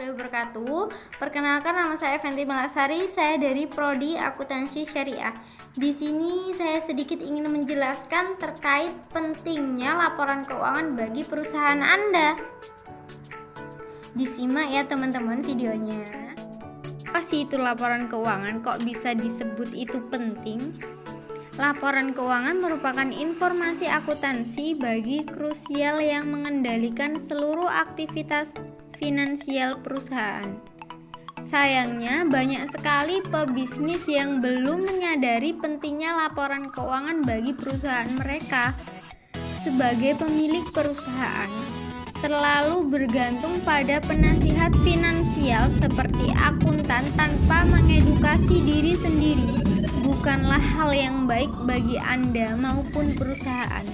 warahmatullahi wabarakatuh. Perkenalkan, nama saya Fenty Melasari. Saya dari Prodi Akuntansi Syariah. Di sini saya sedikit ingin menjelaskan terkait pentingnya laporan keuangan bagi perusahaan Anda. Disimak ya teman-teman videonya. Apa sih itu laporan keuangan? Kok bisa disebut itu penting? Laporan keuangan merupakan informasi akuntansi bagi krusial yang mengendalikan seluruh aktivitas finansial perusahaan. Sayangnya, banyak sekali pebisnis yang belum menyadari pentingnya laporan keuangan bagi perusahaan mereka. Sebagai pemilik perusahaan, terlalu bergantung pada penasihat finansial seperti akuntan tanpa mengedukasi diri sendiri. Bukanlah hal yang baik bagi Anda maupun perusahaan.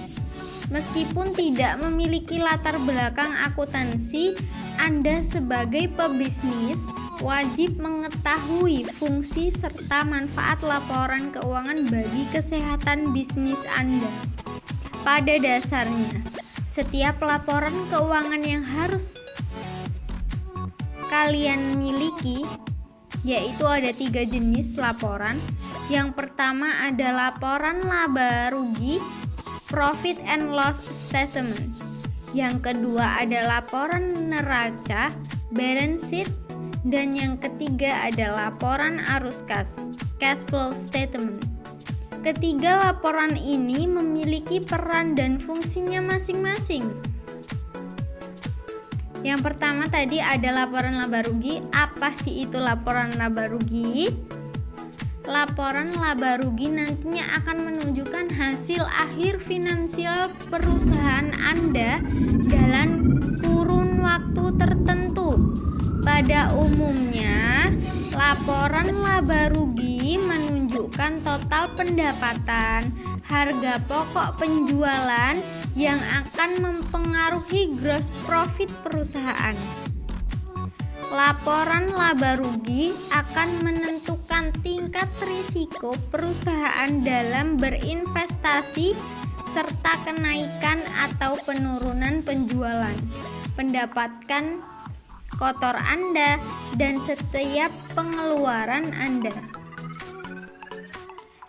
Meskipun tidak memiliki latar belakang akuntansi, Anda sebagai pebisnis wajib mengetahui fungsi serta manfaat laporan keuangan bagi kesehatan bisnis Anda. Pada dasarnya, setiap laporan keuangan yang harus kalian miliki, yaitu ada 3 jenis laporan. Yang pertama ada laporan laba rugi, profit and loss statement. Yang kedua ada laporan neraca, balance sheet. Dan yang ketiga ada laporan arus kas, cash flow statement. Ketiga laporan ini memiliki peran dan fungsinya masing-masing. Yang pertama tadi ada laporan laba rugi. Apa sih itu laporan laba rugi? Laporan laba rugi nantinya akan menunjukkan hasil akhir finansial perusahaan Anda dalam kurun waktu tertentu. Pada umumnya, laporan laba rugi menunjukkan total pendapatan, harga pokok penjualan yang akan mempengaruhi gross profit perusahaan. Laporan laba rugi akan menentukan tingkat risiko perusahaan dalam berinvestasi serta kenaikan atau penurunan penjualan, pendapatan kotor Anda, dan setiap pengeluaran Anda.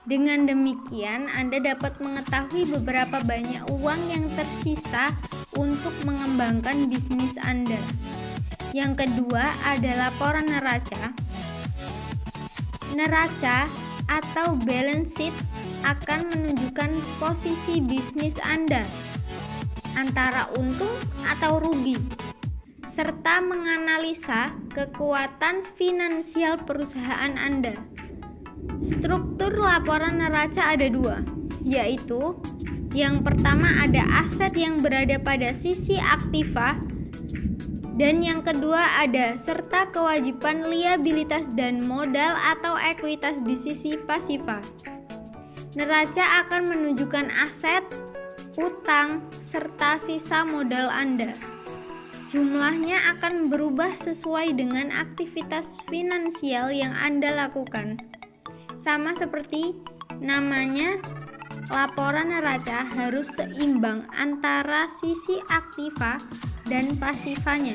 Dengan demikian, Anda dapat mengetahui beberapa banyak uang yang tersisa untuk mengembangkan bisnis Anda. Yang kedua ada laporan neraca. Neraca atau balance sheet akan menunjukkan posisi bisnis Anda antara untung atau rugi, serta menganalisa kekuatan finansial perusahaan Anda. Struktur laporan neraca ada 2, yaitu yang pertama ada aset yang berada pada sisi aktiva, dan yang kedua ada serta kewajiban liabilitas dan modal atau ekuitas di sisi pasifa. Neraca akan menunjukkan aset, utang, serta sisa modal Anda. Jumlahnya akan berubah sesuai dengan aktivitas finansial yang Anda lakukan. Sama seperti namanya, laporan neraca harus seimbang antara sisi aktiva dan pasifanya.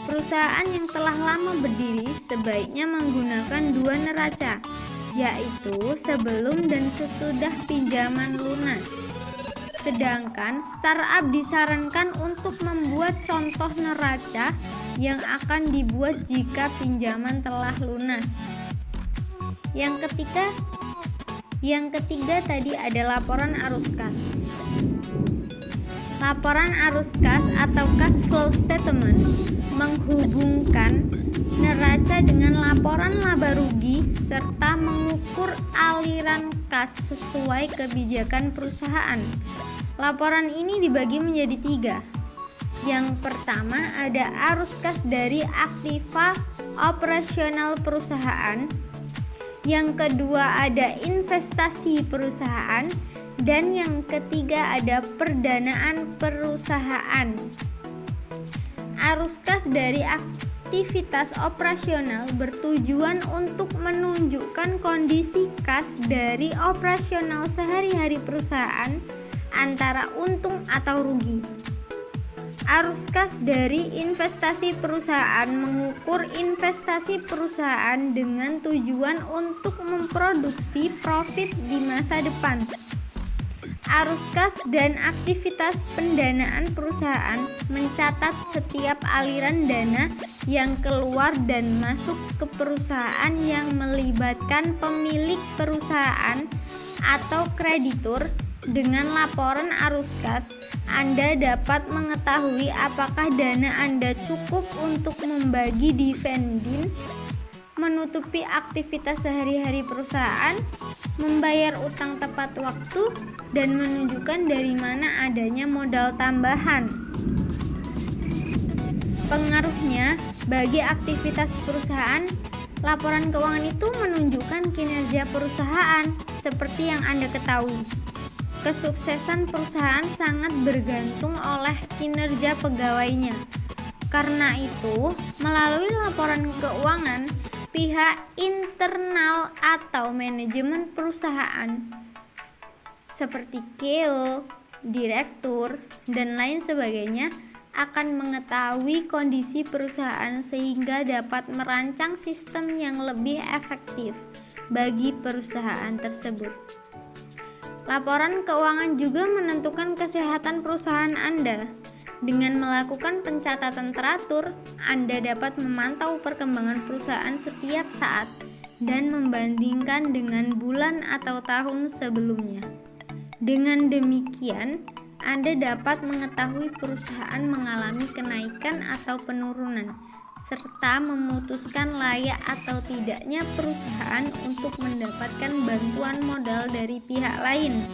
Perusahaan yang telah lama berdiri sebaiknya menggunakan 2 neraca, yaitu sebelum dan sesudah pinjaman lunas. Sedangkan startup disarankan untuk membuat contoh neraca yang akan dibuat jika pinjaman telah lunas. Yang ketiga tadi ada laporan arus kas. Laporan arus kas atau cash flow statement menghubungkan neraca dengan laporan laba rugi serta mengukur aliran kas sesuai kebijakan perusahaan. Laporan ini dibagi menjadi 3. Yang pertama ada arus kas dari aktiva operasional perusahaan. Yang kedua ada investasi perusahaan. Dan yang ketiga ada perdanaan perusahaan. Arus kas dari aktivitas operasional bertujuan untuk menunjukkan kondisi kas dari operasional sehari-hari perusahaan antara untung atau rugi. Arus kas dari investasi perusahaan mengukur investasi perusahaan dengan tujuan untuk memproduksi profit di masa depan. Arus kas dan aktivitas pendanaan perusahaan mencatat setiap aliran dana yang keluar dan masuk ke perusahaan yang melibatkan pemilik perusahaan atau kreditur. Dengan laporan arus kas, Anda dapat mengetahui apakah dana Anda cukup untuk membagi dividend, menutupi aktivitas sehari-hari perusahaan, membayar utang tepat waktu, dan menunjukkan dari mana adanya modal tambahan. Pengaruhnya bagi aktivitas perusahaan, laporan keuangan itu menunjukkan kinerja perusahaan seperti yang Anda ketahui. Kesuksesan perusahaan sangat bergantung oleh kinerja pegawainya. Karena itu, melalui laporan keuangan, pihak internal atau manajemen perusahaan seperti CEO, direktur, dan lain sebagainya akan mengetahui kondisi perusahaan sehingga dapat merancang sistem yang lebih efektif bagi perusahaan tersebut. Laporan keuangan juga menentukan kesehatan perusahaan Anda. Dengan melakukan pencatatan teratur, Anda dapat memantau perkembangan perusahaan setiap saat dan membandingkan dengan bulan atau tahun sebelumnya. Dengan demikian, Anda dapat mengetahui perusahaan mengalami kenaikan atau penurunan, serta memutuskan layak atau tidaknya perusahaan untuk mendapatkan bantuan modal dari pihak lain.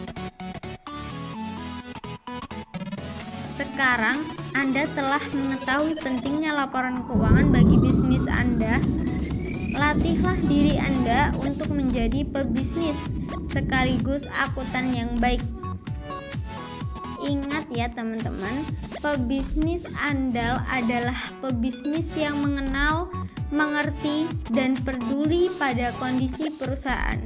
Sekarang, Anda telah mengetahui pentingnya laporan keuangan bagi bisnis Anda. Latihlah diri Anda untuk menjadi pebisnis sekaligus akuntan yang baik. Ingat ya teman-teman, pebisnis andal adalah pebisnis yang mengenal, mengerti, dan peduli pada kondisi perusahaan.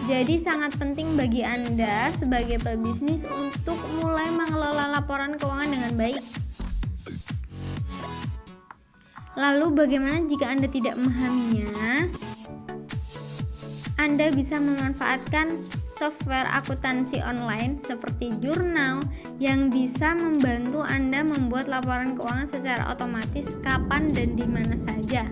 Jadi sangat penting bagi Anda sebagai pebisnis untuk mulai mengelola laporan keuangan dengan baik. Lalu bagaimana jika Anda tidak memahaminya? Anda bisa memanfaatkan software akuntansi online seperti Jurnal yang bisa membantu Anda membuat laporan keuangan secara otomatis kapan dan di mana saja.